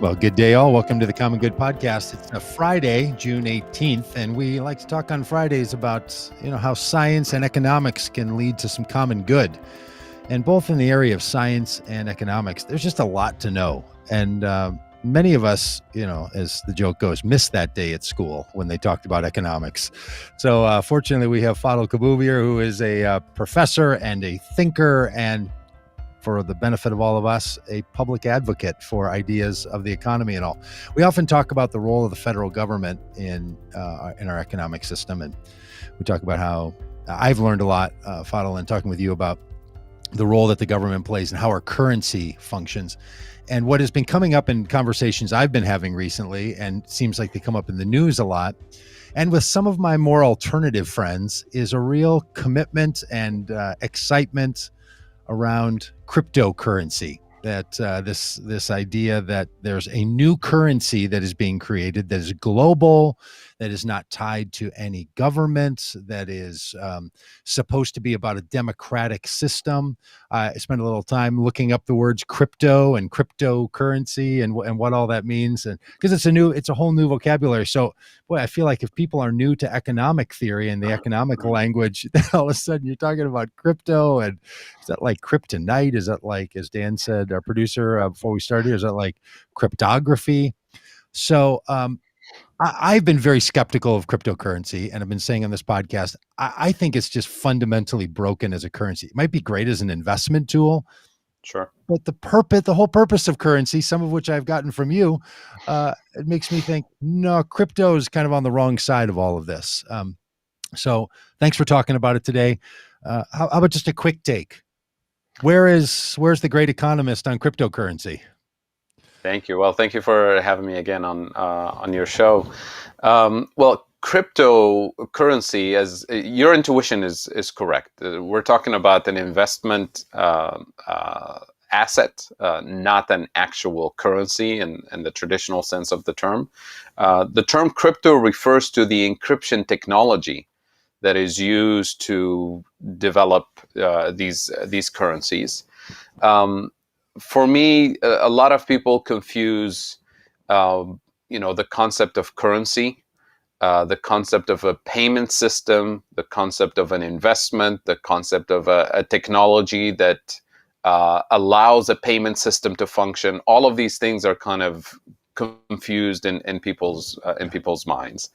Well, good day, all. Welcome to the Common Good Podcast. It's a Friday, June 18th, and we like to talk on Fridays about, how science and economics can lead to some common good. And both in the area of science and economics, there's just a lot to know. And many of us, as the joke goes, missed that day at school when they talked about economics. So fortunately, we have Fadhel Kaboub here, who is a professor and a thinker and, for the benefit of all of us, a public advocate for ideas of the economy and all. We often talk about the role of the federal government in our economic system, and we talk about how I've learned a lot, Fadhel, in talking with you about the role that the government plays and how our currency functions. And what has been coming up in conversations I've been having recently, and seems like they come up in the news a lot, and with some of my more alternative friends, is a real commitment and excitement around cryptocurrency. That this idea that there's a new currency that is being created that is global, that is not tied to any government, that is supposed to be about a democratic system. I spent a little time looking up the words crypto and cryptocurrency and what all that means, and because it's a whole new vocabulary. So, boy, I feel like if people are new to economic theory and the economic language, then all of a sudden you're talking about crypto, and is that like kryptonite? Is that like, as Dan said, our producer, before we started, is that like cryptography? So I've been very skeptical of cryptocurrency, and I've been saying on this podcast, I think it's just fundamentally broken as a currency. It might be great as an investment tool, Sure. but the whole purpose of currency, some of which I've gotten from you, it makes me think, no, crypto is kind of on the wrong side of all of this. So thanks for talking about it today. How about just a quick take? Where's the great economist on cryptocurrency? Thank you. Well, thank you for having me again on your show. Well, cryptocurrency, as your intuition is correct. We're talking about an investment asset, not an actual currency in the traditional sense of the term. The term crypto refers to the encryption technology that is used to develop these currencies. For me, a lot of people confuse, the concept of currency, the concept of a payment system, the concept of an investment, the concept of a technology that allows a payment system to function. All of these things are kind of confused in people's minds.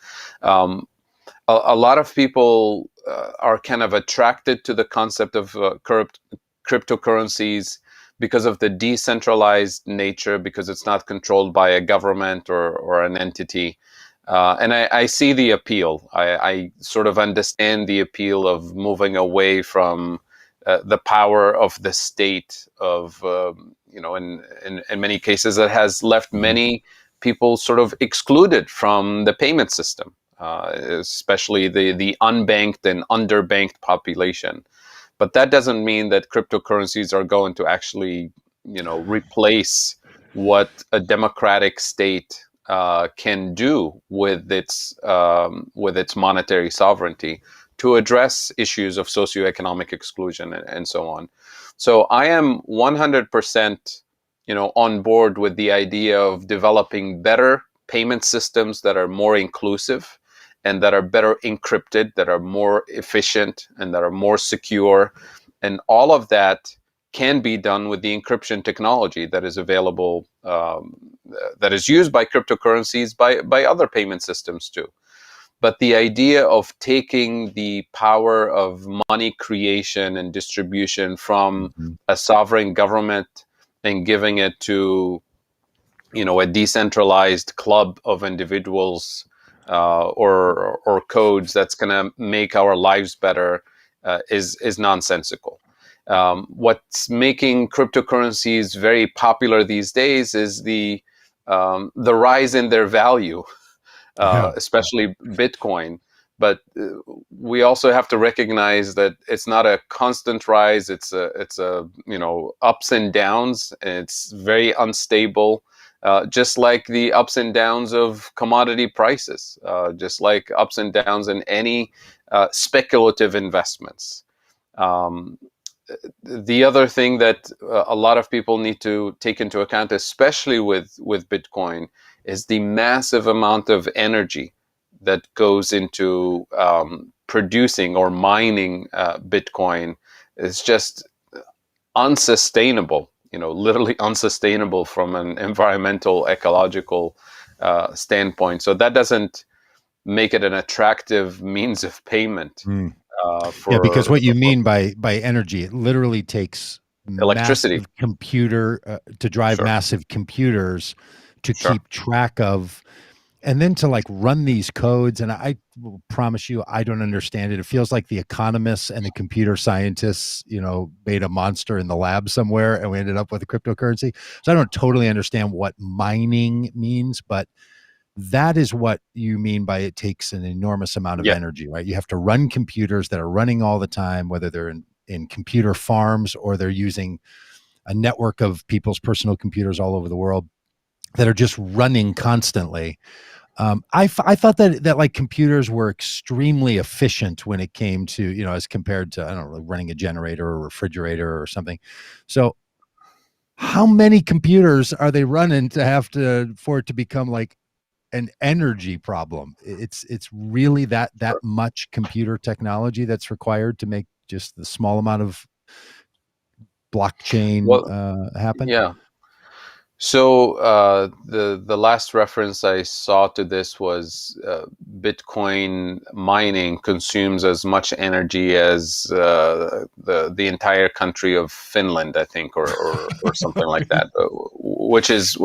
A lot of people are kind of attracted to the concept of cryptocurrencies because of the decentralized nature, because it's not controlled by a government or an entity. And I see the appeal. I sort of understand the appeal of moving away from the power of the state in many cases that has left many people sort of excluded from the payment system, especially the unbanked and underbanked population. But that doesn't mean that cryptocurrencies are going to actually, replace what a democratic state can do with its monetary sovereignty to address issues of socioeconomic exclusion and so on. So I am 100%, on board with the idea of developing better payment systems that are more inclusive and that are better encrypted, that are more efficient, and that are more secure. And all of that can be done with the encryption technology that is available, that is used by cryptocurrencies, by other payment systems too. But the idea of taking the power of money creation and distribution from a sovereign government and giving it to, a decentralized club of individuals, or codes that's going to make our lives better is nonsensical. What's making cryptocurrencies very popular these days is the rise in their value, especially Bitcoin. But we also have to recognize that it's not a constant rise. It's a ups and downs, and it's very unstable. Just like the ups and downs of commodity prices, just like ups and downs in any speculative investments. the other thing that a lot of people need to take into account, especially with Bitcoin, is the massive amount of energy that goes into producing or mining Bitcoin. Is just unsustainable. Literally unsustainable from an environmental, ecological standpoint. So that doesn't make it an attractive means of payment Mm. Yeah, because for what you mean by energy, it literally takes electricity. massive computer to drive Sure, massive computers to sure. keep track of, and then to like run these codes. And I will promise you, I don't understand it. It feels like the economists and the computer scientists, made a monster in the lab somewhere, and we ended up with a cryptocurrency. So I don't totally understand what mining means, but that is what you mean by it takes an enormous amount of Yeah, energy, right? You have to run computers that are running all the time, whether they're in computer farms or they're using a network of people's personal computers all over the world that are just running constantly. I thought that like computers were extremely efficient when it came to, as compared to, I don't know, running a generator or refrigerator or something. So how many computers are they running to have to for it to become like an energy problem? It's really that sure. much computer technology that's required to make just the small amount of blockchain Well, happen. yeah. So the last reference I saw to this was Bitcoin mining consumes as much energy as the entire country of Finland, I think, or something like that, which is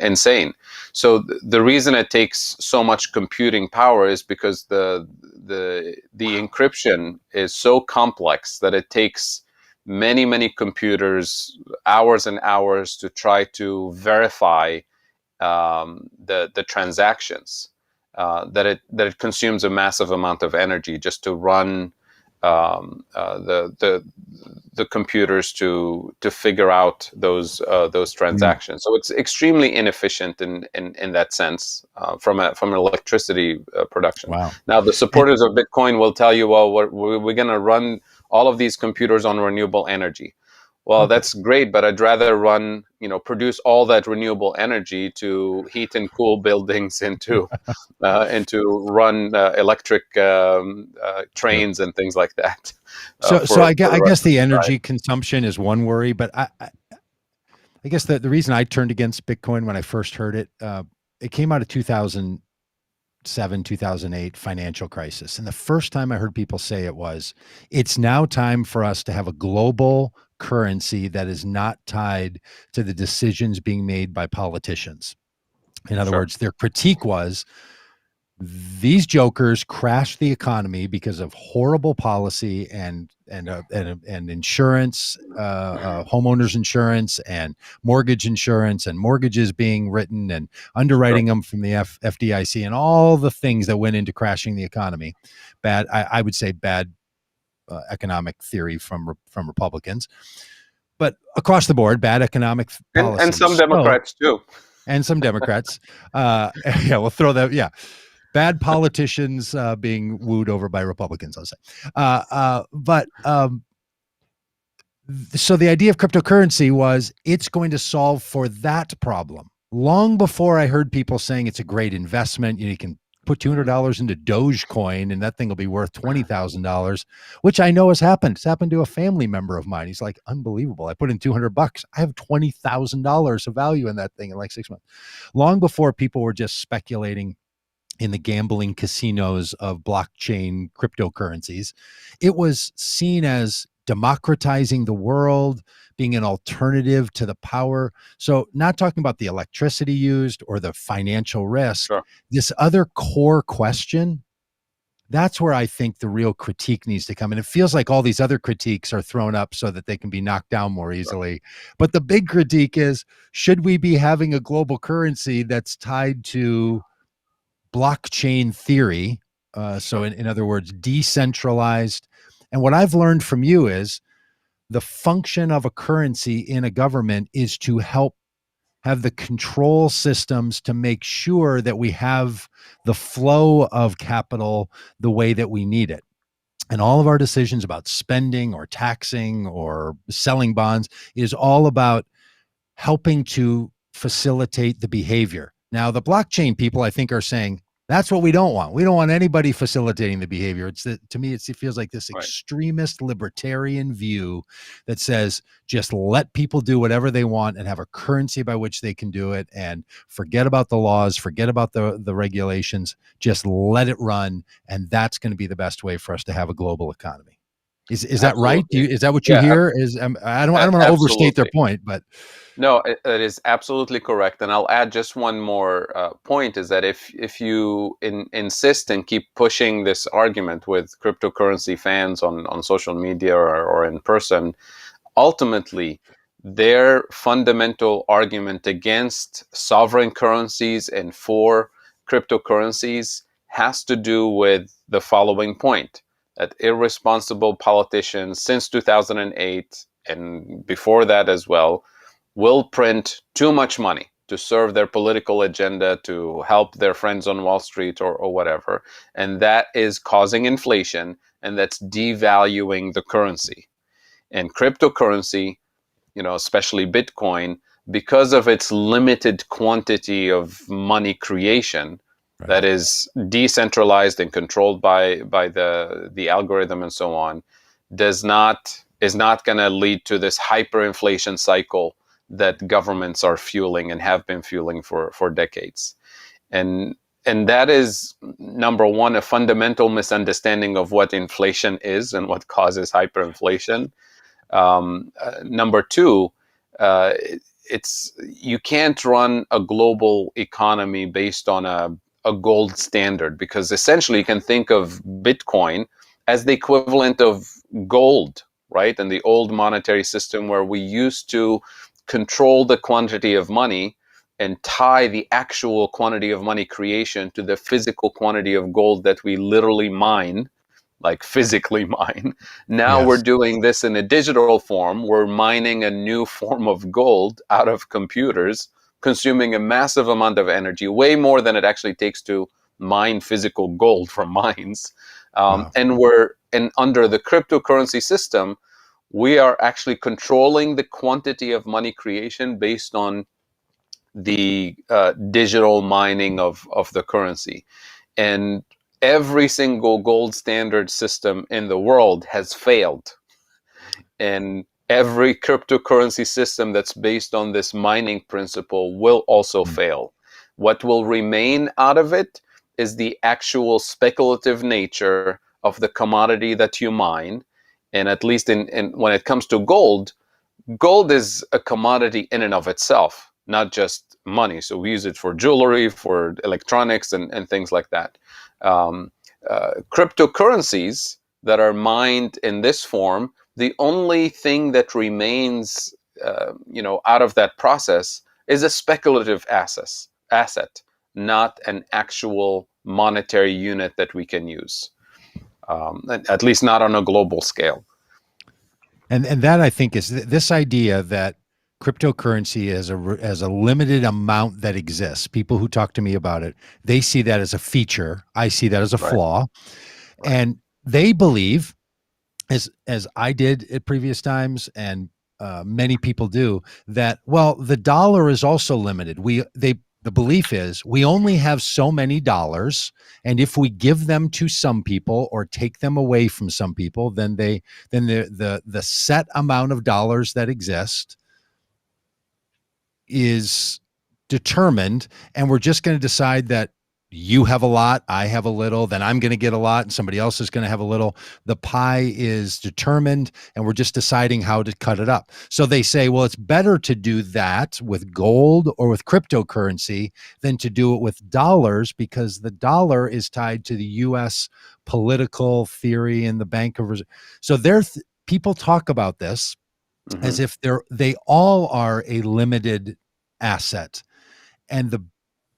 insane. So the reason it takes so much computing power is because the encryption is so complex that it takes many computers hours and hours to try to verify the transactions, that it consumes a massive amount of energy just to run the computers to figure out those Mm, transactions. So it's extremely inefficient in that sense, from an electricity production. wow. Now the And supporters of Bitcoin will tell you, well, we're going to run all of these computers on renewable energy. Well, okay. that's great, but I'd rather produce all that renewable energy to heat and cool buildings, into run electric Sure. trains and things like that. So For I the rest guess of the society. energy consumption is one worry, but I guess the reason I turned against Bitcoin when I first heard it, it came out of 2007, 2008 financial crisis. And the first time I heard people say it was, it's now time for us to have a global currency that is not tied to the decisions being made by politicians. In other Sure, words, their critique was, these jokers crashed the economy because of horrible policy and insurance, homeowners insurance and mortgage insurance, and mortgages being written and sure, underwriting them from the FDIC, and all the things that went into crashing the economy. Bad, I would say bad economic theory from Republicans, but across the board, bad economic and policy. some So, Democrats too. and some Democrats. Yeah, we'll throw that. Yeah, bad politicians being wooed over by Republicans, I'll say. But so the idea of cryptocurrency was it's going to solve for that problem. Long before I heard people saying it's a great investment, you can put $200 into Dogecoin and that thing will be worth $20,000, which I know has happened. It's happened to a family member of mine. He's like, unbelievable. I put in $200. I have $20,000 of value in that thing in like 6 months. Long before people were just speculating in the gambling casinos of blockchain cryptocurrencies, it was seen as democratizing the world, being an alternative to the power. So, not talking about the electricity used or the financial risk, Sure, this other core question, that's where I think the real critique needs to come. And it feels like all these other critiques are thrown up so that they can be knocked down more sure, easily. But the big critique is, should we be having a global currency that's tied to blockchain theory? So, sure. in other words, decentralized. And what I've learned from you is the function of a currency in a government is to help have the control systems to make sure that we have the flow of capital the way that we need it. And all of our decisions about spending or taxing or selling bonds is all about helping to facilitate the behavior. Now, the blockchain people, I think, are saying that's what we don't want. We don't want anybody facilitating the behavior. To me, it feels like this Right. extremist libertarian view that says just let people do whatever they want and have a currency by which they can do it, and forget about the laws, forget about the regulations, just let it run, and that's going to be the best way for us to have a global economy. Is that right? Absolutely. Is that what you Yeah, hear? I don't want to overstate their absolutely. point, but No, it is absolutely correct. And I'll add just one more point is that if you insist and keep pushing this argument with cryptocurrency fans on social media or in person, ultimately, their fundamental argument against sovereign currencies and for cryptocurrencies has to do with the following point that irresponsible politicians since 2008 and before that as well will print too much money to serve their political agenda, to help their friends on Wall Street or whatever. And that is causing inflation and that's devaluing the currency. And cryptocurrency, especially Bitcoin, because of its limited quantity of money creation right. that is decentralized and controlled by the algorithm and so on, is not going to lead to this hyperinflation cycle that governments are fueling and have been fueling for decades. And and that is number one, a fundamental misunderstanding of what inflation is and what causes hyperinflation. Number two, uh, it's you can't run a global economy based on a gold standard because essentially you can think of Bitcoin as the equivalent of gold, right? In the old monetary system where we used to control the quantity of money and tie the actual quantity of money creation to the physical quantity of gold that we literally mine, like physically mine. Now we're Yes. doing this in a digital form. We're mining a new form of gold out of computers, consuming a massive amount of energy, way more than it actually takes to mine physical gold from mines. Wow. And under the cryptocurrency system, we are actually controlling the quantity of money creation based on the digital mining of the currency. And every single gold standard system in the world has failed. And every cryptocurrency system that's based on this mining principle will also Mm. fail. What will remain out of it is the actual speculative nature of the commodity that you mine. And at least in when it comes to gold is a commodity in and of itself, not just money. So we use it for jewelry, for electronics, and things like that. Um, Cryptocurrencies that are mined in this form, the only thing that remains, out of that process is a speculative asset, not an actual monetary unit that we can use. At least not on a global scale. And that I think is this idea that cryptocurrency is as a limited amount that exists. People who talk to me about it, they see that as a feature. I see that as a Right. flaw, Right. and they believe, as I did at previous times, and many people do, that well, the dollar is also limited. The belief is we only have so many dollars, and if we give them to some people or take them away from some people, then the set amount of dollars that exist is determined, and we're just going to decide that you have a lot, I have a little, then I'm going to get a lot and somebody else is going to have a little. The pie is determined and we're just deciding how to cut it up. So they say, well, it's better to do that with gold or with cryptocurrency than to do it with dollars, because the dollar is tied to the US political theory and the Bank of Reserve. So people talk about this Mm-hmm. as if they all are a limited asset. And the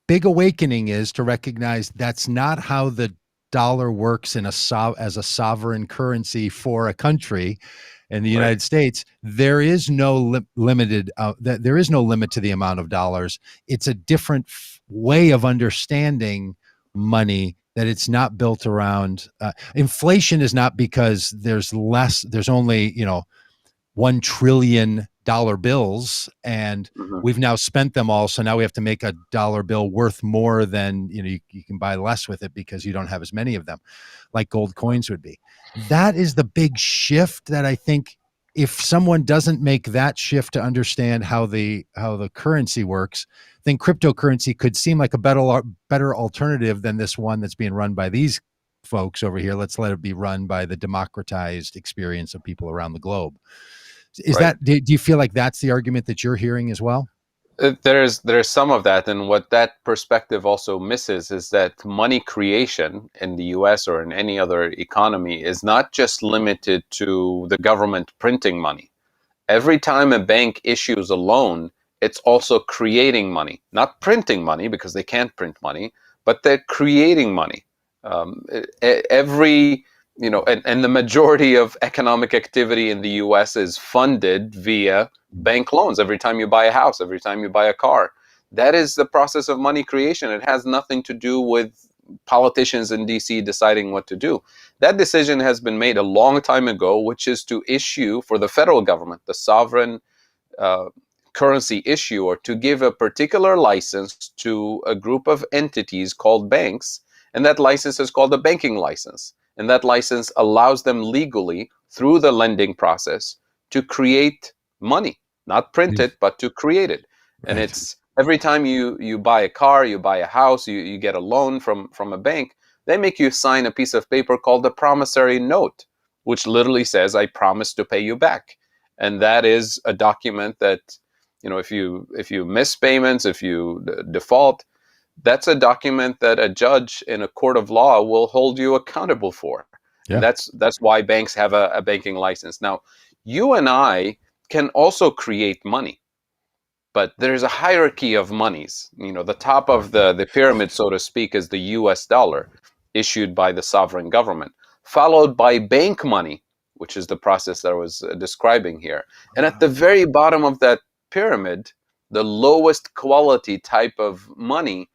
big awakening is to recognize that's not how the dollar works as a sovereign currency for a country. In the Right. United States, there is no limited there is no limit to the amount of dollars. It's a different way of understanding money that it's not built around inflation is not because there's only, $1 trillion bills, and Mhm. we've now spent them all. So now we have to make a dollar bill worth more than, you can buy less with it because you don't have as many of them, like gold coins would be. That is the big shift that I think, if someone doesn't make that shift to understand how the currency works, then cryptocurrency could seem like a better alternative than this one that's being run by these folks over here. Let's let it be run by the democratized experience of people around the globe. Is Right. that, do you feel like that's the argument that you're hearing as well? There's some of that, and what that perspective also misses is that money creation in the U.S. or in any other economy is not just limited to the government printing money. Every time a bank issues a loan, it's also creating money, not printing money because they can't print money, but they're creating money. Every and the majority of economic activity in the U.S. is funded via bank loans. Every time you buy a house, every time you buy a car, that is the process of money creation. It has nothing to do with politicians in DC deciding what to do. That decision has been made a long time ago, which is to issue for the federal government, the sovereign uh, currency issuer, to give a particular license to a group of entities called banks. And that license is called a banking license. And that license allows them legally, through the lending process, to create money, not print it, but to create it. And Right. it's every time you buy a car, you buy a house, you get a loan from a bank, they make you sign a piece of paper called a promissory note, which literally says, I promise to pay you back. And that is a document that, if you miss payments, if you default, that's a document that a judge in a court of law will hold you accountable for. And Yeah. that's why banks have a banking license. Now, you and I can also create money, but there's a hierarchy of monies. The top of the pyramid, so to speak, is the US dollar issued by the sovereign government, followed by bank money, which is the process that I was describing here. And at the very bottom of that pyramid, the lowest quality type of money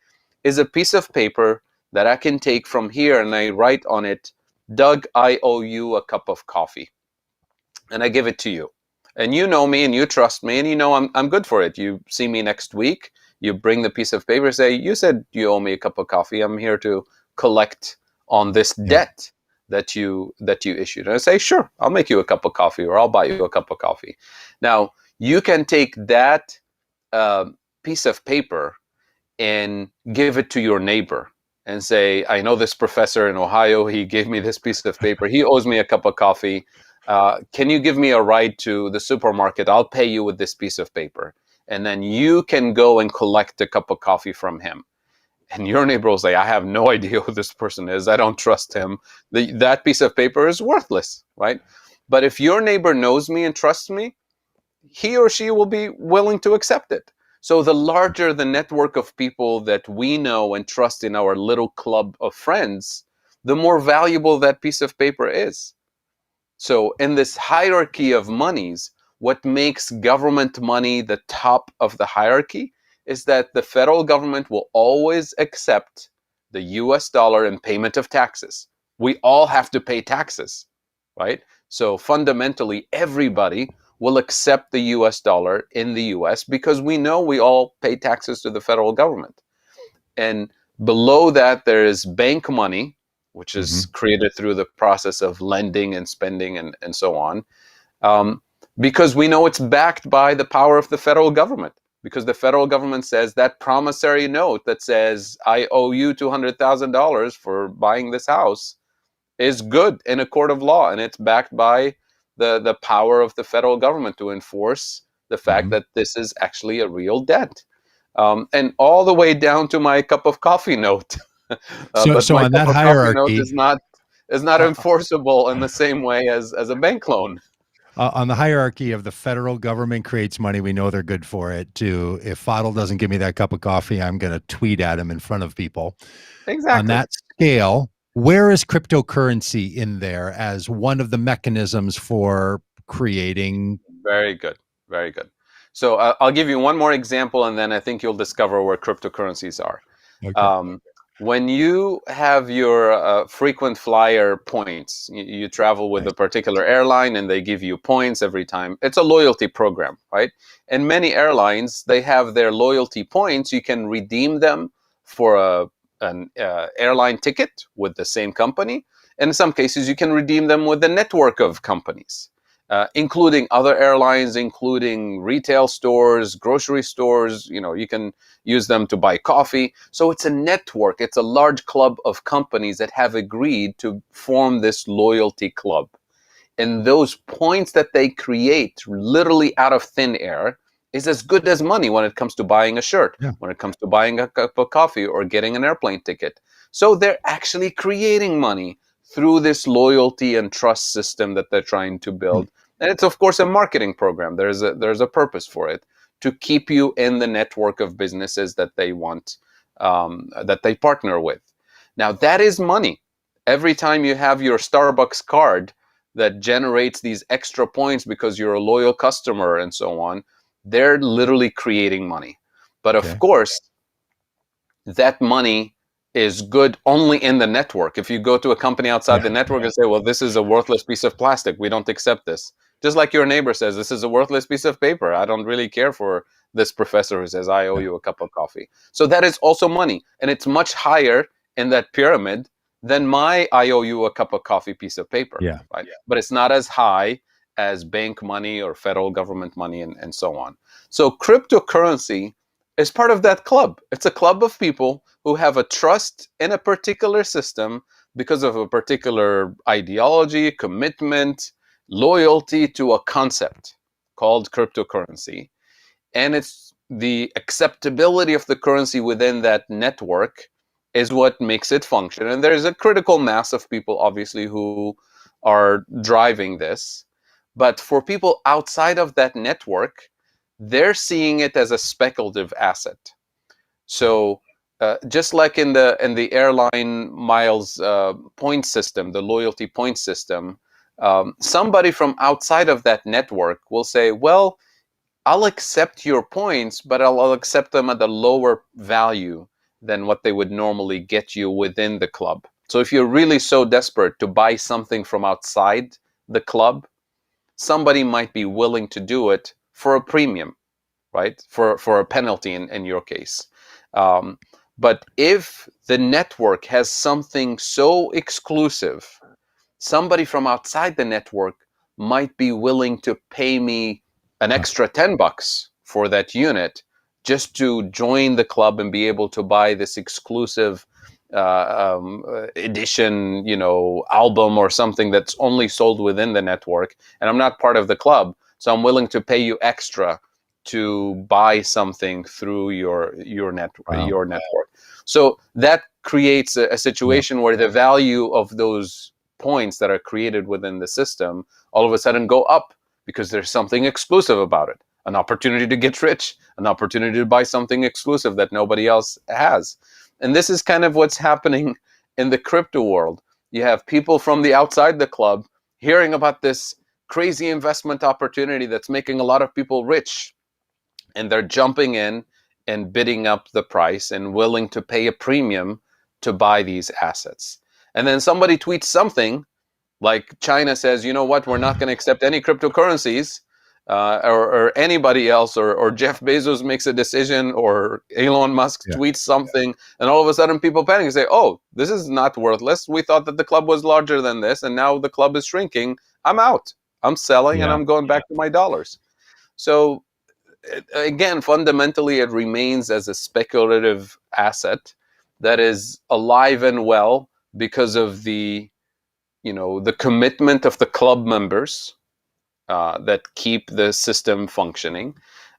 is a piece of paper that I can take from here and I write on it, Doug, I owe you a cup of coffee. And I give it to you. And you know me and you trust me and you know I'm good for it. You see me next week, you bring the piece of paper, say, you said you owe me a cup of coffee. I'm here to collect on this Yeah. debt that you issued. And I say, sure, I'll make you a cup of coffee or I'll buy you a cup of coffee. Now, you can take that uh, piece of paper and give it to your neighbor and say, I know this professor in Ohio, he gave me this piece of paper. He owes me a cup of coffee. Can you give me a ride to the supermarket? I'll pay you with this piece of paper. And then you can go and collect a cup of coffee from him. And your neighbor will say, I have no idea who this person is. I don't trust him. That piece of paper is worthless, right? But if your neighbor knows me and trusts me, he or she will be willing to accept it. So the larger the network of people that we know and trust in our little club of friends, the more valuable that piece of paper is. So in this hierarchy of monies, what makes government money the top of the hierarchy is that the federal government will always accept the US dollar in payment of taxes. We all have to pay taxes, right? So fundamentally, everybody will accept the US dollar in the US because we know we all pay taxes to the federal government. And below that, there is bank money, which is Hmm. created through the process of lending and spending and so on, um, because we know it's backed by the power of the federal government. Because the federal government says that promissory note that says, I owe you $200,000 for buying this house is good in a court of law, and it's backed by the power of the federal government to enforce the fact Hmm. that this is actually a real debt. And all the way down to my cup of coffee note. So, But so my on cup that of coffee note hierarchy, is not uh, enforceable in the same way as a bank loan. on the hierarchy of the federal government creates money, we know they're good for it. To, if Fadl doesn't give me that cup of coffee, I'm going to tweet at him in front of people. On Exactly. that scale, where is cryptocurrency in there as one of the mechanisms for creating? Very good. Very good. So I'll give you one more example, and then I think you'll discover where cryptocurrencies are. Okay. Um, when you have your frequent flyer points, you travel with Right. a particular airline and they give you points every time. It's a loyalty program, right? And many airlines, they have their loyalty points. You can redeem them for an airline ticket with the same company. And in some cases, you can redeem them with a network of companies, including other airlines, including retail stores, grocery stores. You can use them to buy coffee. So it's a network, it's a large club of companies that have agreed to form this loyalty club. And those points that they create literally out of thin air is as good as money when it comes to buying a shirt, Yeah. when it comes to buying a cup of coffee or getting an airplane ticket. So they're actually creating money through this loyalty and trust system that they're trying to Hmm. build. And it's of course a marketing program. There's a purpose for it, to keep you in the network of businesses that they want, that they partner with. Now that is money. Every time you have your Starbucks card that generates these extra points because you're a loyal customer and so on, they're literally creating money. But of Okay. course, that money is good only in the network. If you go to a company outside Yeah. the network and say, well, this is a worthless piece of plastic, we don't accept this. Just like your neighbor says, this is a worthless piece of paper. I don't really care for this professor who says, I owe Yeah. you a cup of coffee. So that is also money. And it's much higher in that pyramid than my I owe you a cup of coffee piece of paper. Yeah. Right? But it's not as high as bank money or federal government money and so on. So cryptocurrency is part of that club. It's a club of people who have a trust in a particular system because of a particular ideology, commitment, loyalty to a concept called cryptocurrency. And it's the acceptability of the currency within that network is what makes it function. And there's a critical mass of people, obviously, who are driving this. But for people outside of that network, they're seeing it as a speculative asset. Right. So just like in the airline miles point system, the loyalty point system, somebody from outside of that network will say, "Well, I'll accept your points, but I'll accept them at a lower value than what they would normally get you within the club." So if you're really so desperate to buy something from outside the club, somebody might be willing to do it for a premium, right? For a penalty in your case. Um, but if the network has something so exclusive, somebody from outside the network might be willing to pay me an Huh. extra $10 for that unit just to join the club and be able to buy this exclusive edition, album or something that's only sold within the network. And I'm not part of the club, so I'm willing to pay you extra to buy something through Wow. your network. So that creates a Yeah. situation where the value of those points that are created within the system all of a sudden go up because there's something exclusive about it, an opportunity to get rich, an opportunity to buy something exclusive that nobody else has. And this is kind of what's happening in the crypto world. You have people from the outside the club hearing about this crazy investment opportunity that's making a lot of people rich, and they're jumping in and bidding up the price and willing to pay a premium to buy these assets. And then somebody tweets something like China says, you know what, we're not going to accept any cryptocurrencies, or anybody else, or Jeff Bezos makes a decision, or Elon Musk Yeah. tweets something, and all of a sudden people panic and say, oh, this is not worthless. We thought that the club was larger than this, and now the club is shrinking. I'm out. I'm selling, and Yeah. I'm going back to my dollars. So again, fundamentally, it remains as a speculative asset that is alive and well because of the commitment of the club members that keep the system functioning.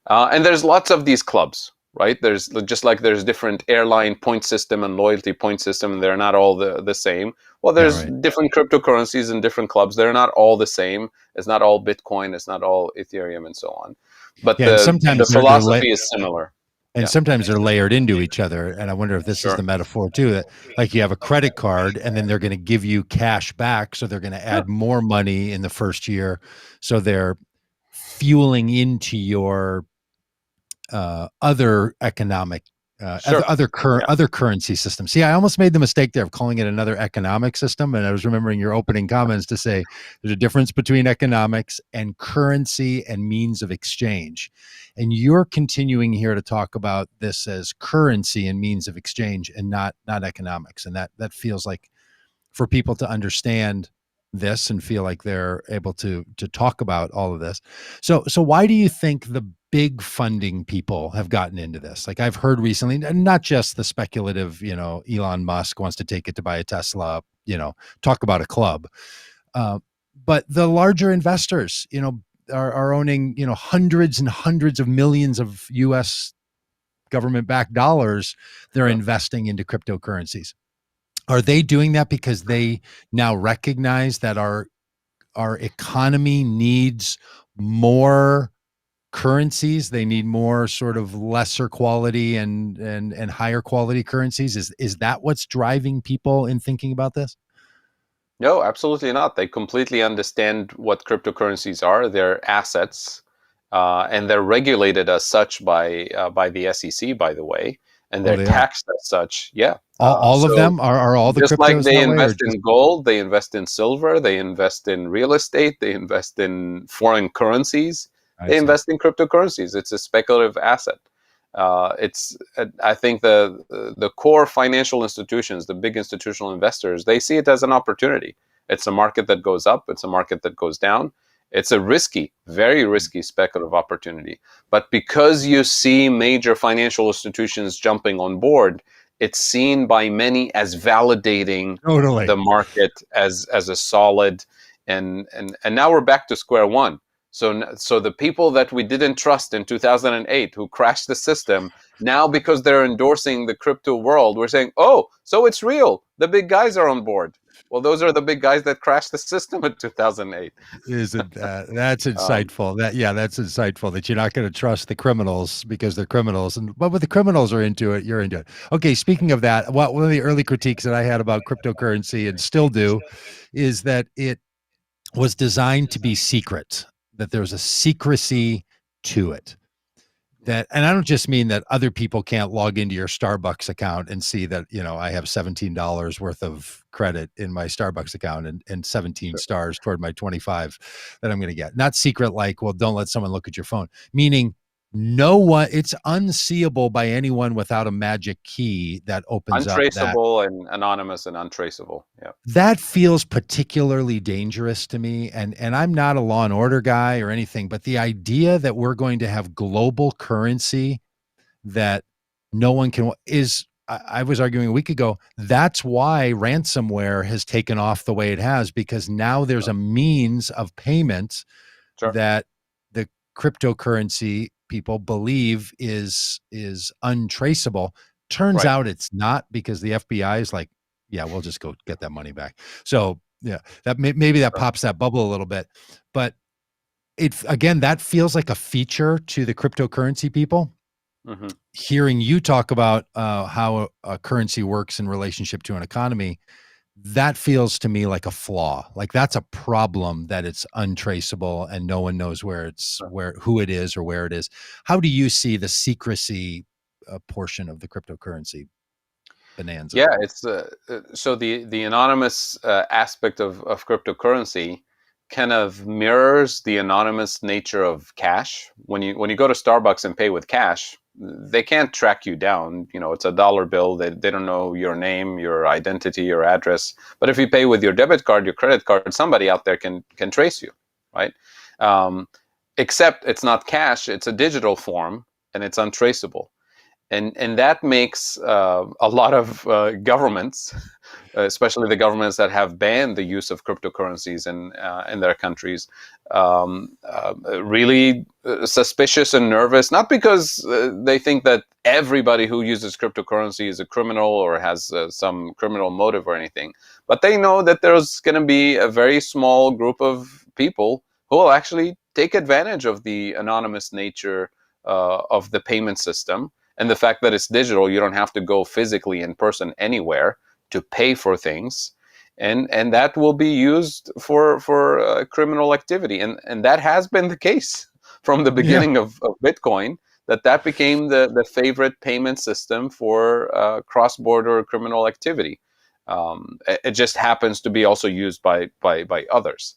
And there's lots of these clubs, right? There's just like there's different airline point system and loyalty point system, and they're not all the same. Well, Yeah. there's Right. different cryptocurrencies and different clubs. They're not all the same. It's not all Bitcoin. It's not all Ethereum and so on. But Yeah. And the sometimes they're philosophy is similar. and Yeah, sometimes they're layered into each other. And I wonder if this is sure. the metaphor too, that like you have a credit card and then they're going to give you cash back. So they're going to Sure. add more money in the first year. So they're fueling into your other economic other Sure. other, cur- Yeah. other currency systems. See, I almost made the mistake there of calling it another economic system, and I was remembering your opening comments to say there's a difference between economics and currency and means of exchange, and you're continuing here to talk about this as currency and means of exchange, and not economics, and that feels like for people to understand this and feel like they're able to talk about all of this. So why do you think the big funding people have gotten into this? Like I've heard recently, and not just the speculative, Elon Musk wants to take it to buy a Tesla, talk about a club. Uh, but the larger investors, are owning, hundreds and hundreds of millions of US government backed dollars. They're Sure. investing into cryptocurrencies. Are they doing that because they now recognize that our economy needs more currencies? They need more sort of lesser quality and higher quality currencies. Is that what's driving people in thinking about this? No, absolutely not. They completely understand what cryptocurrencies are. They're assets, and they're regulated as such by the SEC, by the way, and Oh, they're they are. taxed as such. Yeah. All of So them are all the just like cryptos they that way, or invest just in gold, they invest in silver, they invest in real estate, they invest in foreign currencies, I they see. invest in cryptocurrencies. It's a speculative asset. I think the core financial institutions, the big institutional investors, they see it as an opportunity. It's a market that goes up. It's a market that goes down. It's a risky, very risky speculative opportunity. But because you see major financial institutions jumping on board, it's seen by many as validating Totally. the market as a solid, and now we're back to square one. So the people that we didn't trust in 2008 who crashed the system, now because they're endorsing the crypto world, we're saying, oh, so it's real, the big guys are on board. Well, those are the big guys that crashed the system in 2008. Isn't that's um, insightful? That's insightful that you're not going to trust the criminals because they're criminals, and but when the criminals are into it, you're into it. Okay, speaking of that, one of the early critiques that I had about cryptocurrency and still do is that it was designed to be secret, that there's a secrecy to it. That, and I don't just mean that other people can't log into your Starbucks account and see that, I have $17 worth of credit in my Starbucks account and 17 sure. stars toward my 25 that I'm going to get. Not secret, like, well, don't let someone look at your phone, meaning no one, it's unseeable by anyone without a magic key that opens up that. Untraceable and anonymous and untraceable. Yeah. That feels particularly dangerous to me, and I'm not a law and order guy or anything, but the idea that we're going to have global currency that no one can is I was arguing a week ago, that's why ransomware has taken off the way it has, because now there's Sure. a means of payment Sure. that the cryptocurrency people believe is untraceable. Turns Right. out it's not, because the FBI is like, yeah, we'll just go get that money back. So yeah, maybe that Sure. pops that bubble a little bit, but it, again, that feels like a feature to the cryptocurrency people. Hmm. Hearing you talk about how a currency works in relationship to an economy, that feels to me like a flaw. Like that's a problem, that it's untraceable and no one knows who it is or where it is. How do you see the secrecy portion of the cryptocurrency bonanza? Yeah, it's so the anonymous aspect of cryptocurrency kind of mirrors the anonymous nature of cash. When you go to Starbucks and pay with cash, they can't track you down. You know, it's a dollar bill. They don't know your name, your identity, your address. But if you pay with your debit card, your credit card, somebody out there can trace you, right? Um, Except it's not cash; it's a digital form, and it's untraceable, and that makes a lot of governments, especially the governments that have banned the use of cryptocurrencies in their countries, really suspicious and nervous. Not because they think that everybody who uses cryptocurrency is a criminal or has some criminal motive or anything, but they know that there's going to be a very small group of people who will actually take advantage of the anonymous nature of the payment system, and the fact that it's digital. You don't have to go physically in person anywhere to pay for things, and that will be used for criminal activity, and that has been the case from the Yeah. beginning of Bitcoin. that became the favorite payment system for cross-border criminal activity. It just happens to be also used by others.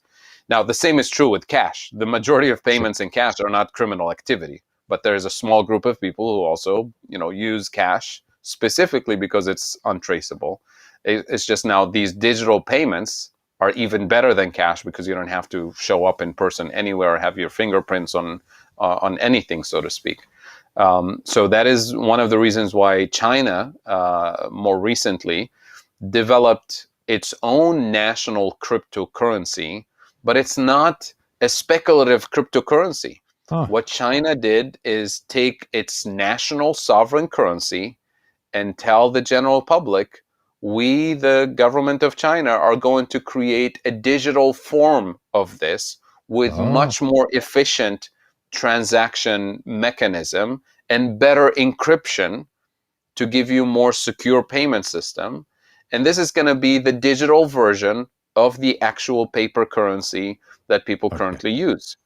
Now, the same is true with cash. The majority of Sure. payments in cash are not criminal activity, but there is a small group of people who also, use cash specifically because it's untraceable. It's just now these digital payments are even better than cash because you don't have to show up in person anywhere or have your fingerprints on anything, so to speak. So that is one of the reasons why China, more recently, developed its own national cryptocurrency, but it's not a speculative cryptocurrency. Huh. What China did is take its national sovereign currency and tell the general public, we, the government of China, are going to create a digital form of this with Oh, much more efficient transaction mechanism and better encryption to give you more secure payment system. And this is going to be the digital version of the actual paper currency that people okay. currently use.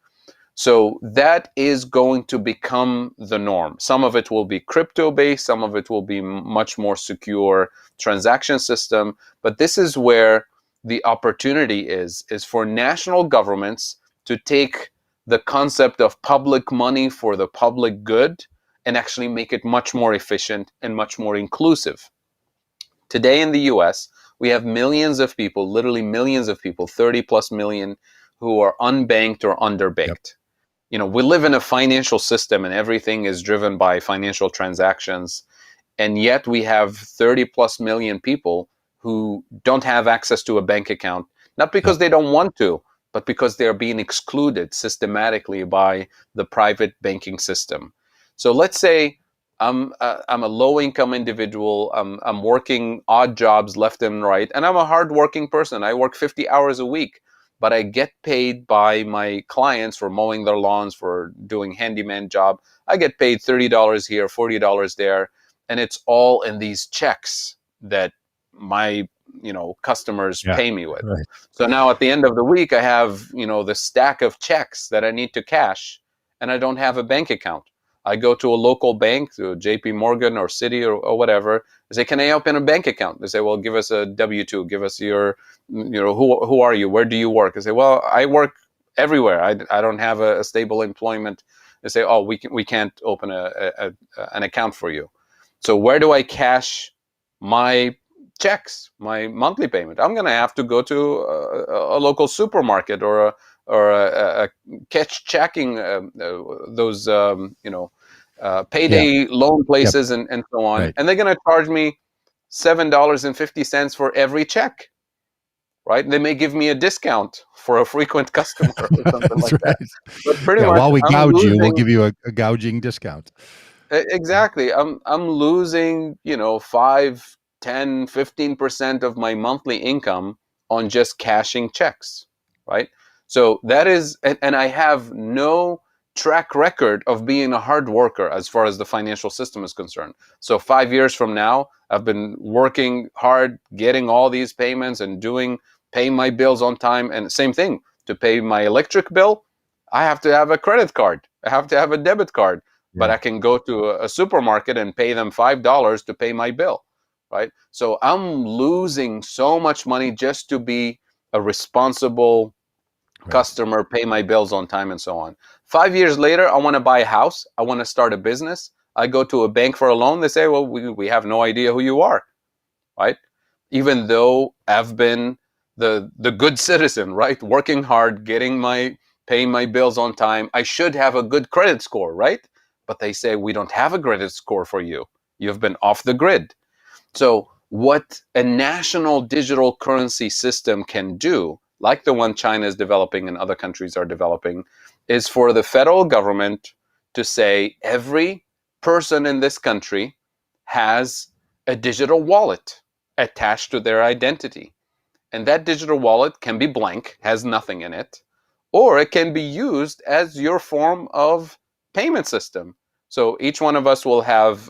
So that is going to become the norm. Some of it will be crypto based, some of it will be much more secure transaction system. But this is where the opportunity is for national governments to take the concept of public money for the public good and actually make it much more efficient and much more inclusive. Today in the US, we have millions of people, literally millions of people, 30 plus million, who are unbanked or Yep. underbanked. We live in a financial system and everything is driven by financial transactions. And yet we have 30 plus million people who don't have access to a bank account, not because Yep. they don't want to, but because they're being excluded systematically by the private banking system. So let's say I'm a low income individual. I'm working odd jobs left and right, and I'm a hard working person. I work 50 hours a week, but I get paid by my clients for mowing their lawns, for doing handyman job. I get paid $30 here, $40 there, and it's all in these checks that my customers Yeah. pay me with. Right. So now at the end of the week, I have the stack of checks that I need to cash, and I don't have a bank account. I go to a local bank, to J.P. Morgan or Citi or whatever. I say, "Can I open a bank account?" They say, "Well, give us a W-2. Give us your, who are you? Where do you work?" I say, "Well, I work everywhere. I don't have a stable employment." They say, "Oh, we can't open an account for you." So where do I cash my checks, my monthly payment? I'm going to have to go to a local supermarket or a catch checking those Yeah. payday loan Yep. places and so on, Right. and they're going to charge me $7.50 for every check, right? They may give me a discount for a frequent customer or something That's like that. right. But pretty Yeah. much, While we I'm gouge you, we'll losing. give you a gouging discount. Exactly. I'm losing, 5, 10, 15% of my monthly income on just cashing checks, right? So that is, and I have no track record of being a hard worker as far as the financial system is concerned. So 5 years from now, I've been working hard, getting all these payments and paying my bills on time. And same thing, to pay my electric bill, I have to have a credit card. I have to have a debit card, but Yeah. I can go to a supermarket and pay them $5 to pay my bill, right? So I'm losing so much money just to be a responsible Right. customer, pay my bills on time, and so on. 5 years later, I want to buy a house. I want to start a business. I go to a bank for a loan. They say, well, we have no idea who you are, right? Even though I've been the good citizen, right? Working hard, paying my bills on time. I should have a good credit score, right? But they say we don't have a credit score for you. You've been off the grid. So what a national digital currency system can do, like the one China is developing and other countries are developing, is for the federal government to say every person in this country has a digital wallet attached to their identity. And that digital wallet can be blank, has nothing in it, or it can be used as your form of payment system. So each one of us will have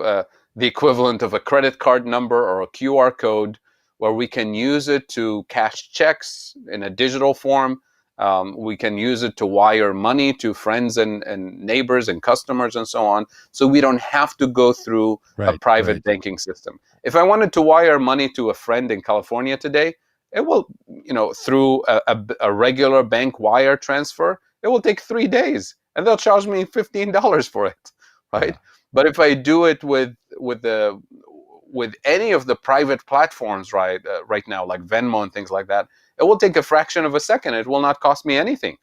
the equivalent of a credit card number or a QR code where we can use it to cash checks in a digital form. We can use it to wire money to friends and neighbors and customers and so on. So we don't have to go through a Right. private Right. banking system. If I wanted to wire money to a friend in California today, it will, through a regular bank wire transfer, it will take 3 days, and they'll charge me $15 for it, right? Yeah. But if I do it with any of the private platforms, right now, like Venmo and things like that, it will take a fraction of a second. It will not cost me anything,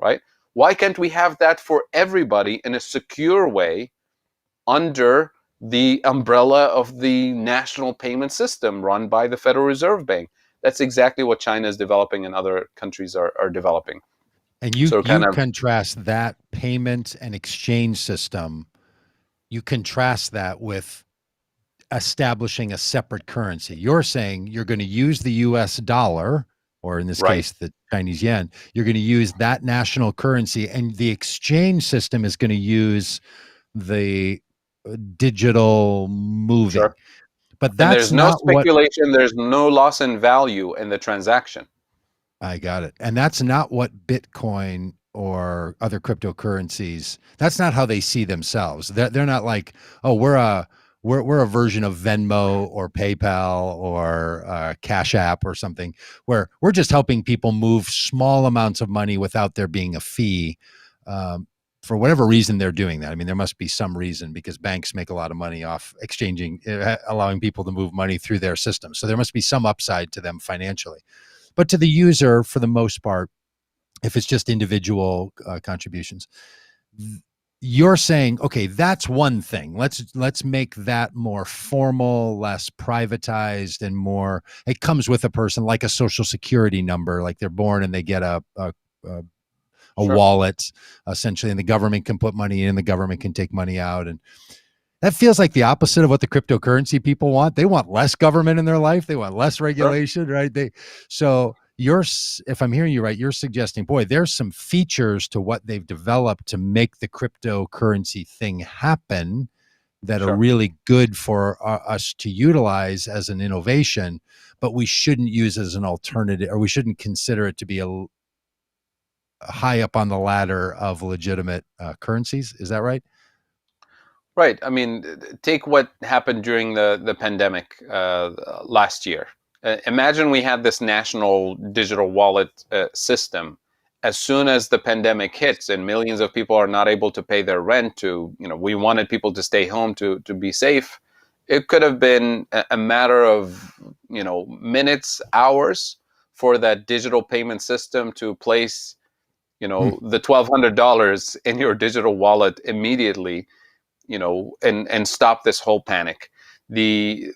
right? Why can't we have that for everybody in a secure way under the umbrella of the national payment system run by the Federal Reserve Bank? That's exactly what China is developing and other countries are developing. And you So kind you of contrast that payment and exchange system, you contrast that with establishing a separate currency. You're saying you're going to use the US dollar, or in this right, case, the Chinese yen. You're going to use that national currency, and the exchange system is going to use the digital moving. sure. But And that's there's no not what speculation. There's no loss in value in the transaction. I got it. And that's not what Bitcoin or other cryptocurrencies, that's not how they see themselves. They're not like, oh, we're a version of Venmo or PayPal or Cash App or something, where we're just helping people move small amounts of money without there being a fee. Um, for whatever reason they're doing that. I mean, there must be some reason, because banks make a lot of money off exchanging, allowing people to move money through their system. So there must be some upside to them financially. But to the user, for the most part, if it's just individual contributions, you're saying, okay, that's one thing. Let's make that more formal, less privatized, and more. It comes with a person, like a social security number, like they're born and they get a Sure. wallet, essentially, and the government can put money in, the government can take money out, and that feels like the opposite of what the cryptocurrency people want. They want less government in their life. They want less Sure. regulation, right? So you're, if I'm hearing you right, you're suggesting, boy, there's some features to what they've developed to make the cryptocurrency thing happen that are Sure. really good for us to utilize as an innovation, but we shouldn't use as an alternative, or we shouldn't consider it to be a high up on the ladder of legitimate currencies. Is that right? Right. I mean, take what happened during the pandemic last year. Imagine we had this national digital wallet system. As soon as the pandemic hits and millions of people are not able to pay their rent, we wanted people to stay home to be safe. It could have been a matter of, minutes, hours for that digital payment system to place, Hmm. the $1,200 in your digital wallet immediately, and stop this whole panic. The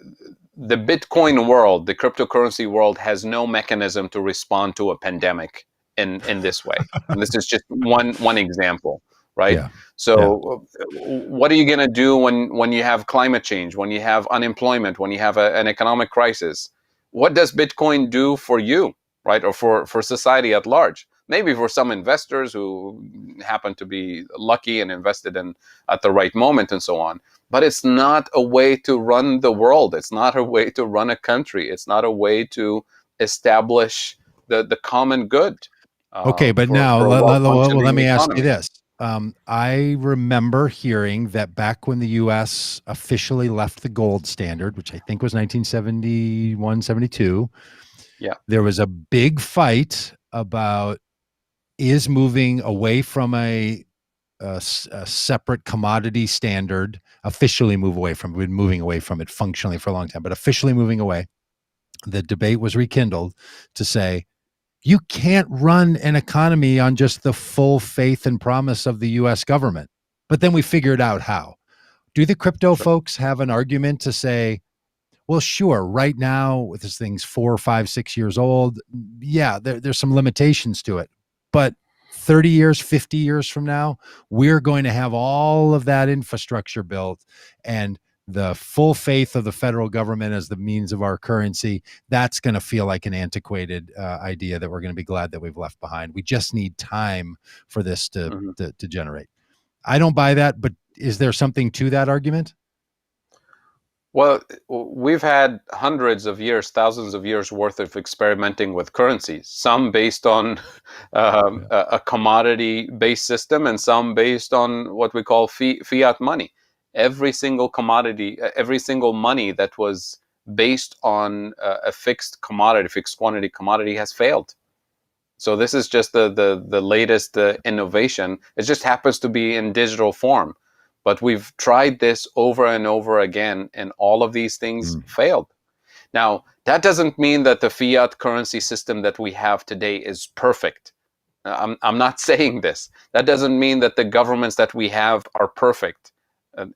the Bitcoin world, the cryptocurrency world, has no mechanism to respond to a pandemic in this way. And this is just one example, right? Yeah. Yeah. So, what are you going to do when you have climate change, when you have unemployment, when you have an economic crisis? What does Bitcoin do for you, right, or for society at large? Maybe for some investors who happen to be lucky and invested in at the right moment and so on. But it's not a way to run the world. It's not a way to run a country. It's not a way to establish the common good Okay, but now for a let, well well, let functioning me ask you economy. this. I remember hearing that back when the US officially left the gold standard, which I think was 1971, 72, Yeah. there was a big fight about, is moving away from a separate commodity standard, officially move away from, we've been moving away from it functionally for a long time, but officially moving away. The debate was rekindled to say, you can't run an economy on just the full faith and promise of the US government. But then we figured out how. Do the crypto Sure. folks have an argument to say, well, sure, right now, with this thing's 4, 5, 6 years old, yeah, there's some limitations to it. But 30 years, 50 years from now, we're going to have all of that infrastructure built, and the full faith of the federal government as the means of our currency, that's going to feel like an antiquated idea that we're going to be glad that we've left behind. We just need time for this Mhm. to generate. I don't buy that, but is there something to that argument? Well, we've had hundreds of years, thousands of years worth of experimenting with currencies, some based on Yeah. a commodity based system and some based on what we call fiat money. Every single commodity, every single money that was based on a fixed commodity, fixed quantity commodity has failed. So this is just the latest innovation. It just happens to be in digital form, but we've tried this over and over again, and all of these things Mm. failed. Now, that doesn't mean that the fiat currency system that we have today is perfect. I'm not saying this. That doesn't mean that the governments that we have are perfect.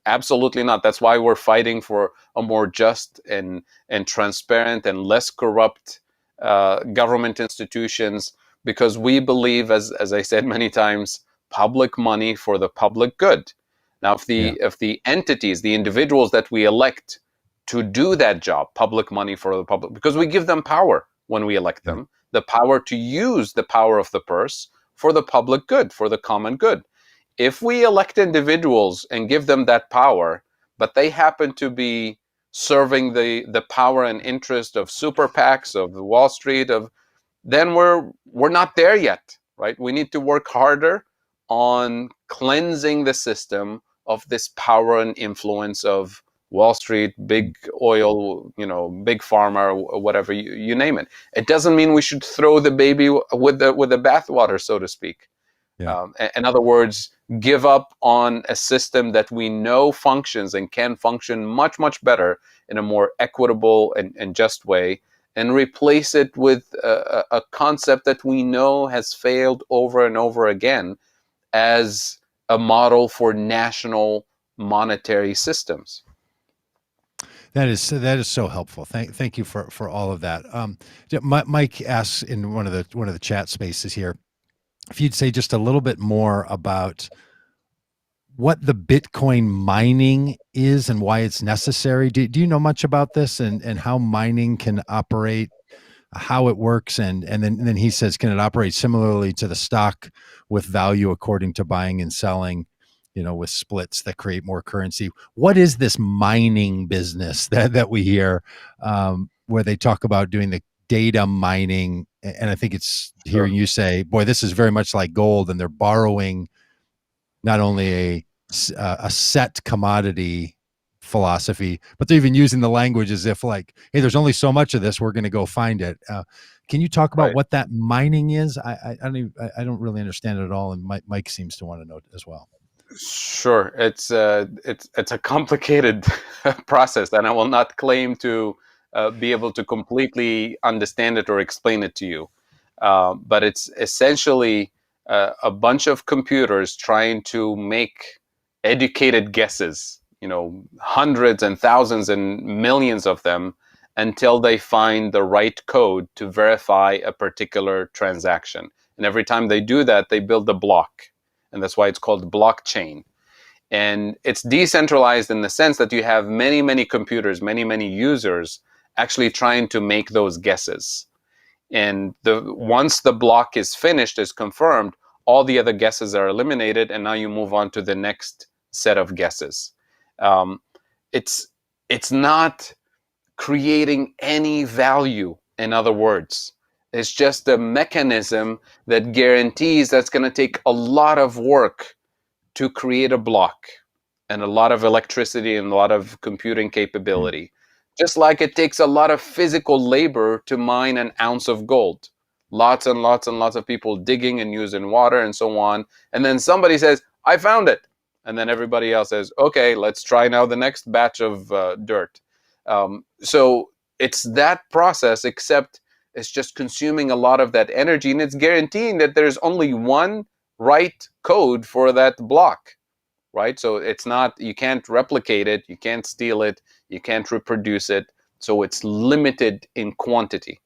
Absolutely not. That's why we're fighting for a more just and transparent and less corrupt government institutions, because we believe, as I said many times, public money for the public good. Now, Yeah. if the entities, the individuals that we elect to do that job, public money for the public, because we give them power when we elect Yeah. them, the power to use the power of the purse for the public good, for the common good. If we elect individuals and give them that power, but they happen to be serving the power and interest of super PACs, of Wall Street, of then we're not there yet, right? We need to work harder on cleansing the system of this power and influence of Wall Street, Mm. big oil, big pharma, or whatever you name it. It doesn't mean we should throw the baby with the bathwater, so to speak. Yeah. In other words, give up on a system that we know functions and can function much, much better in a more equitable and just way, and replace it with a concept that we know has failed over and over again as a model for national monetary systems. That is so helpful. Thank you for all of that. Mike asks in one of the chat spaces here if you'd say just a little bit more about what the Bitcoin mining is and why it's necessary. Do you know much about this and how mining can operate, how it works, and then he says, can it operate similarly to the stock with value according to buying and selling, with splits that create more currency? What is this mining business that we hear, where they talk about doing the data mining? And I think it's hearing Sure. you say, boy, this is very much like gold, and they're borrowing not only a set commodity philosophy, but they're even using the language as if like, hey, there's only so much of this, we're going to go find it. Can you talk about Right. what that mining is? I don't really understand it at all, and Mike seems to want to know as well. Sure, it's a complicated process, and I will not claim to be able to completely understand it or explain it to you. But it's essentially a bunch of computers trying to make educated guesses. Hundreds and thousands and millions of them, until they find the right code to verify a particular transaction. And every time they do that, they build a block, and that's why it's called blockchain. And it's decentralized in the sense that you have many, many computers, many, many users actually trying to make those guesses. And once the block is finished, is confirmed, all the other guesses are eliminated, and now you move on to the next set of guesses. Um, it's it's not creating any value. In other words, it's just a mechanism that guarantees that's going to take a lot of work to create a block, and a lot of electricity and a lot of computing Mm. capability. Just like it takes a lot of physical labor to mine an ounce of gold. Lots and lots and lots of people digging and using water and so on. And then somebody says, I found it. And then everybody else says, okay, let's try now the next batch of dirt. So it's that process, except it's just consuming a lot of that energy, and it's guaranteeing that there's only one right code for that block, right? So it's not, you can't replicate it, you can't steal it, you can't reproduce it. So it's limited in quantity,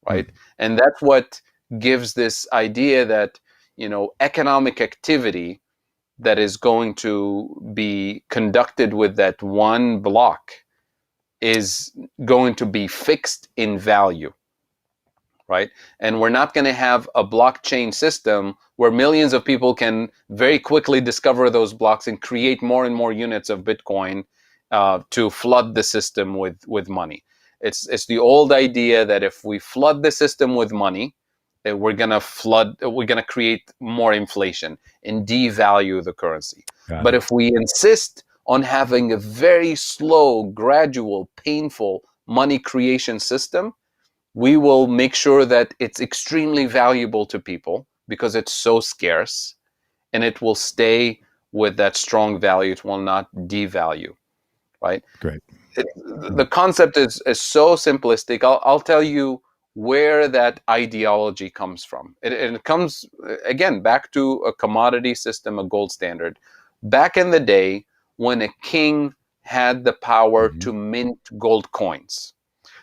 Mm. right? And that's what gives this idea that, economic activity that is going to be conducted with that one block is going to be fixed in value, right? And we're not going to have a blockchain system where millions of people can very quickly discover those blocks and create more and more units of Bitcoin to flood the system with money. It's the old idea that if we flood the system with money, we're gonna create more inflation and devalue the currency. Got But it. if we insist on having a very slow, gradual, painful money creation system, we will make sure that it's extremely valuable to people because it's so scarce, and it will stay with that strong value. It will not devalue, right? Great. The concept is so simplistic. I'll tell you where that ideology comes from. It comes, again, back to a commodity system, a gold standard. Back in the day, when a king had the power Mhm. to mint gold coins.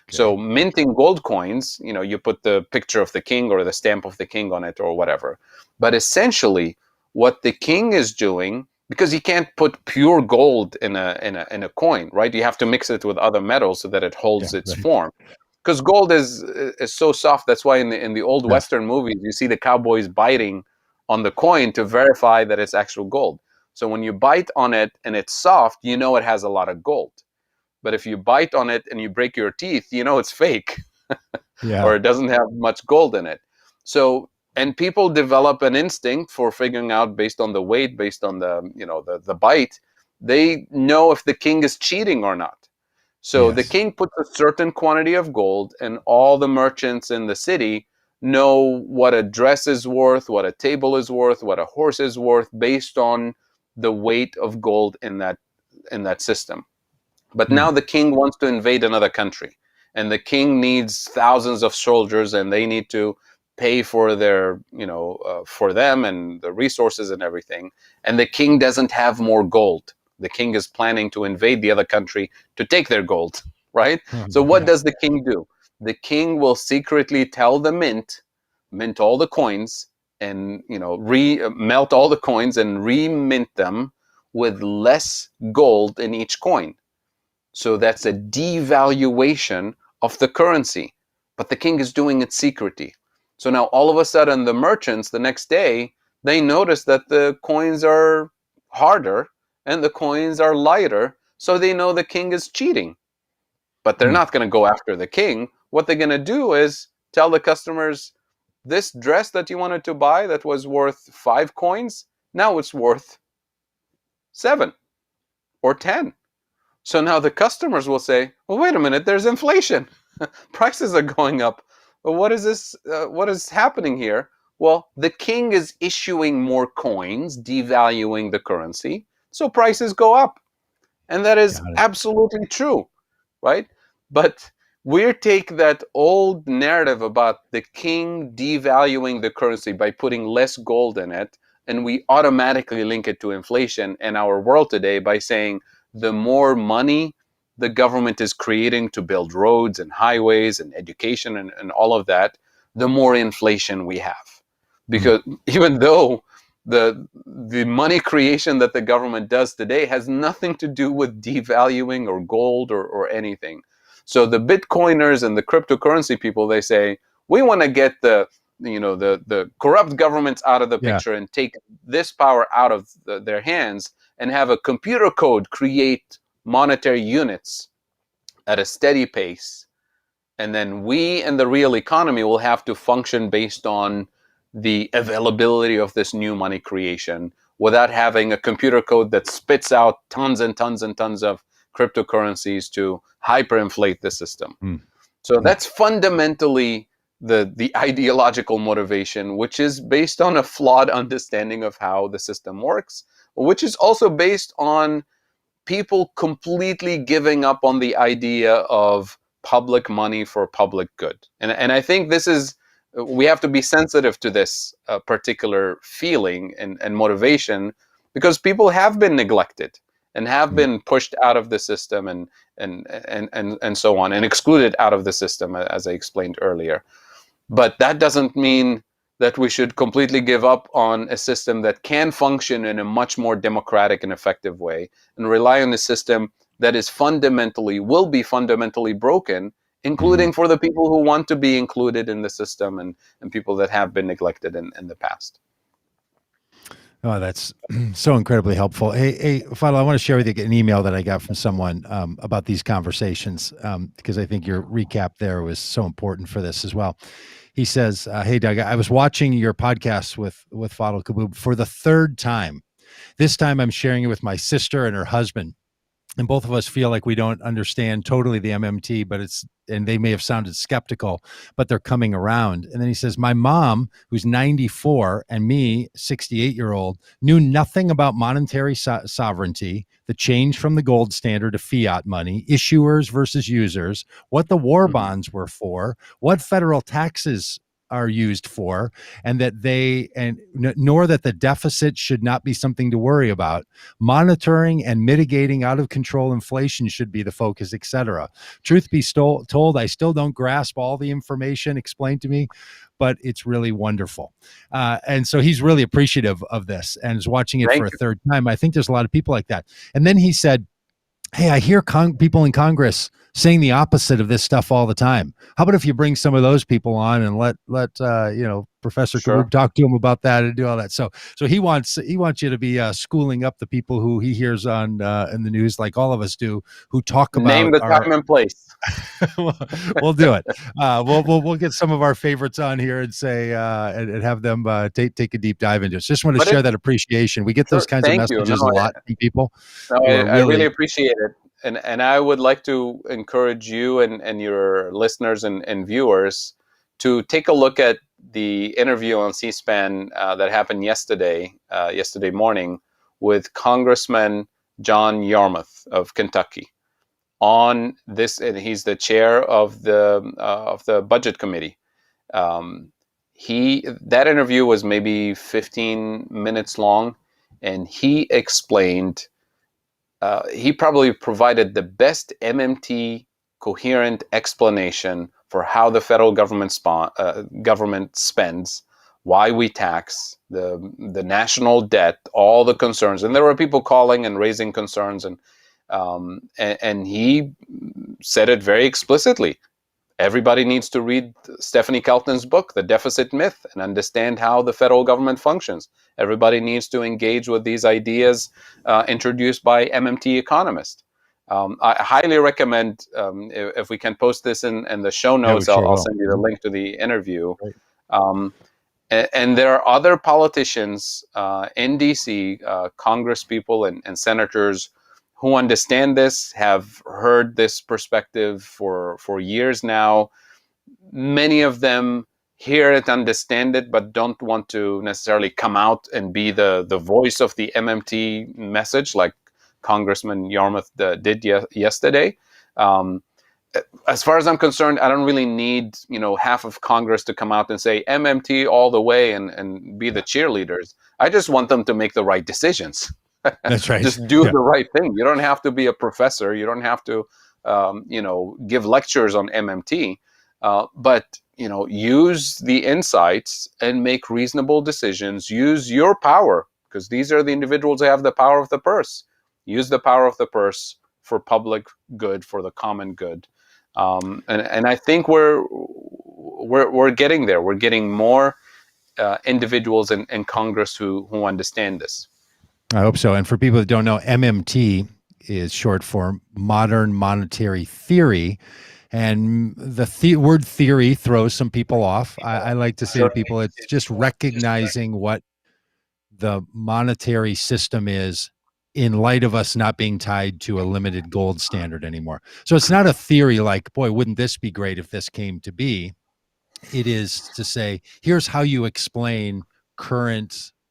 Okay. So minting gold coins, you put the picture of the king or the stamp of the king on it or whatever. But essentially, what the king is doing, because you can't put pure gold in a coin, right? You have to mix it with other metals so that it Yeah. holds its Right. form. Because gold is so soft. That's why in the old Yes. Western movies you see the cowboys biting on the coin to verify that it's actual gold. So when you bite on it and it's soft, you know it has a lot of gold. But if you bite on it and you break your teeth, you know it's fake Yeah. or it doesn't have much gold in it. So, and people develop an instinct for figuring out based on the weight, based on the bite, they know if the king is cheating or not. So the Yes. king puts a certain quantity of gold, and all the merchants in the city know what a dress is worth, what a table is worth, what a horse is worth, based on the weight of gold in that system. But Hmm. now the king wants to invade another country, and the king needs thousands of soldiers, and they need to pay for for them and the resources and everything. And the king doesn't have more gold. The king is planning to invade the other country to take their gold, right? So what Yeah. does the king do? The king will secretly tell the mint all the coins, and melt all the coins and remint them with less gold in each coin. So that's a devaluation of the currency. But the king is doing it secretly. So now all of a sudden, the merchants the next day, they notice that the coins are harder and the coins are lighter. So they know the king is cheating. But they're Hmm. not going to go after the king. What they're going to do is tell the customers, this dress that you wanted to buy that was worth 5 coins, now it's worth 7 or 10. So now the customers will say, well, wait a minute, there's inflation. Prices are going up. Well, what is this? What is happening here? Well, the king is issuing more coins, devaluing the currency, so prices go up. And that is Got it. absolutely true, right? But we take that old narrative about the king devaluing the currency by putting less gold in it, and we automatically link it to inflation in our world today by saying the more money the government is creating to build roads and highways and education and all of that, the more inflation we have. Hmm. Because even though the money creation that the government does today has nothing to do with devaluing or gold or anything. So the Bitcoiners and the cryptocurrency people, they say, we want to get the corrupt governments out of the Yeah. picture and take this power out of their hands and have a computer code create monetary units at a steady pace, and then we and the real economy will have to function based on the availability of this new money creation without having a computer code that spits out tons and tons and tons of cryptocurrencies to hyperinflate the system. Hmm. So Hmm. that's fundamentally the ideological motivation, which is based on a flawed understanding of how the system works, which is also based on people completely giving up on the idea of public money for public good. And I think we have to be sensitive to this particular feeling and motivation, because people have been neglected and have Hmm. been pushed out of the system and so on, and excluded out of the system, as I explained earlier. But that doesn't mean that we should completely give up on a system that can function in a much more democratic and effective way, and rely on a system that will be fundamentally broken, Hmm. including for the people who want to be included in the system, and people that have been neglected in the past. Oh, that's so incredibly helpful. Hey, Fadl, I want to share with you an email that I got from someone about these conversations because I think your recap there was so important for this as well. He says, "Hey, Doug, I was watching your podcast with Fadl Kaboub for the third time. This time, I'm sharing it with my sister and her husband, and both of us feel like we don't understand totally the MMT, but and they may have sounded skeptical, but they're coming around." And then he says, "My mom, who's 94, and me, 68-year-old, knew nothing about monetary sovereignty, the change from the gold standard to fiat money, issuers versus users, what the war Mhm. bonds were for, what federal taxes are used for, and nor that the deficit should not be something to worry about. Monitoring and mitigating out of control inflation should be the focus, etc. Truth be told, I still don't grasp all the information explained to me, but it's really wonderful." And so he's really appreciative of this and is watching it for Thank a you. third time. I think there's a lot of people like that. And then he said, "Hey, I hear people in Congress saying the opposite of this stuff all the time. How about if you bring some of those people on and let Professor Sure. Kaboub talk to him about that and do all that?" So he wants you to be schooling up the people who he hears on in the news, like all of us do, who talk Name about the our. time and place. We'll do it. We'll get some of our favorites on here and say and have them take a deep dive into it. Just want to But share it's that appreciation. We get those sure. kinds of Thank you. No, messages a lot from people no, who are I really really. appreciate it. And I would like to encourage you and your listeners and viewers to take a look at the interview on C-SPAN that happened yesterday morning, with Congressman John Yarmouth of Kentucky on this, and he's the chair of the Budget Committee. Um, that interview was maybe 15 minutes long, and he explained. He probably provided the best MMT coherent explanation for how the federal government spends, why we tax, the national debt, all the concerns. And there were people calling and raising concerns, and he said it very explicitly. Everybody needs to read Stephanie Kelton's book, The Deficit Myth, and understand how the federal government functions. Everybody needs to engage with these ideas introduced by MMT economists. I highly recommend, if we can post this in the show Yeah, we notes, sure I'll will. send you the link to the interview. Right. Um, and there are other politicians in DC, Congress people and senators who understand this, have heard this perspective for years now. Many of them hear it, understand it, but don't want to necessarily come out and be the voice of the MMT message, like Congressman Yarmouth did yesterday. Um, as far as I'm concerned, I don't really need half of Congress to come out and say MMT all the way and be the cheerleaders. I just want them to make the right decisions. That's right. Just do Yeah. the right thing. You don't have to be a professor. You don't have to, give lectures on MMT. But use the insights and make reasonable decisions. Use your power, because these are the individuals who have the power of the purse. Use the power of the purse for public good, for the common good. And I think we're getting there. We're getting more individuals in Congress who understand this. I hope so. And for people that don't know, MMT is short for modern monetary theory. And the word theory throws some people off. I like to say to Sure. people, it's just recognizing what the monetary system is in light of us not being tied to a limited gold standard anymore. So it's not a theory like, boy, wouldn't this be great if this came to be? It is to say, here's how you explain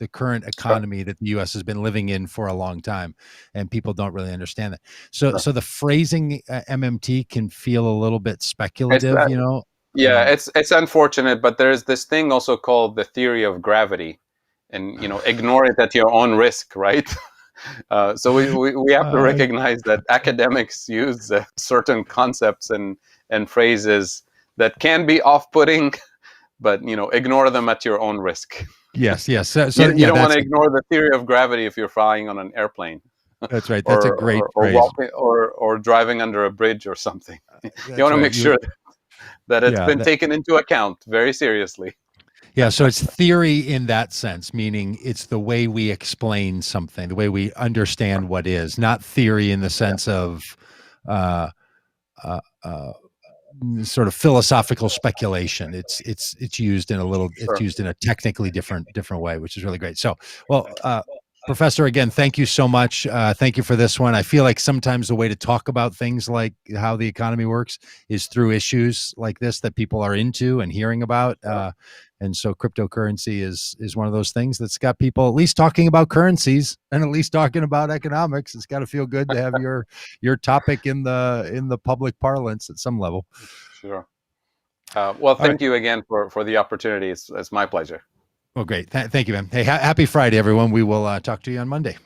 the current Sure. economy that the US has been living in for a long time, and people don't really understand that. So Sure. so the phrasing MMT can feel a little bit It's speculative, you know. Yeah, it's unfortunate, but there's this thing also called the theory of gravity, and ignore it at your own risk, right? So we have to uh, recognize that academics use certain concepts and phrases that can be off-putting, but ignore them at your own risk. yes, yes. So You yeah, don't want to ignore the theory of gravity if you're flying on an airplane, that's right. That's a or great or phrase. walking or driving under a bridge or something. You That's want to right. make sure that it's Yeah, been taken into account very seriously. Yeah, so it's theory in that sense, meaning it's the way we explain something, the way we understand what is, not theory in the Yeah, sense of uh, uh, uh, sort of philosophical speculation. It's used in a little, it's sure. used in a technically different way, which is really great. So, well, Professor, again, thank you so much. Thank you for this one. I feel like sometimes the way to talk about things like how the economy works is through issues like this that people are into and hearing about. Sure. And so cryptocurrency is one of those things that's got people at least talking about currencies and at least talking about economics. It's got to feel good to have your topic in the public parlance at some level. Sure. Well, All right. thank you again for the opportunity. It's my pleasure. Well, great. Thank you, man. Hey, happy Friday, everyone. We will talk to you on Monday.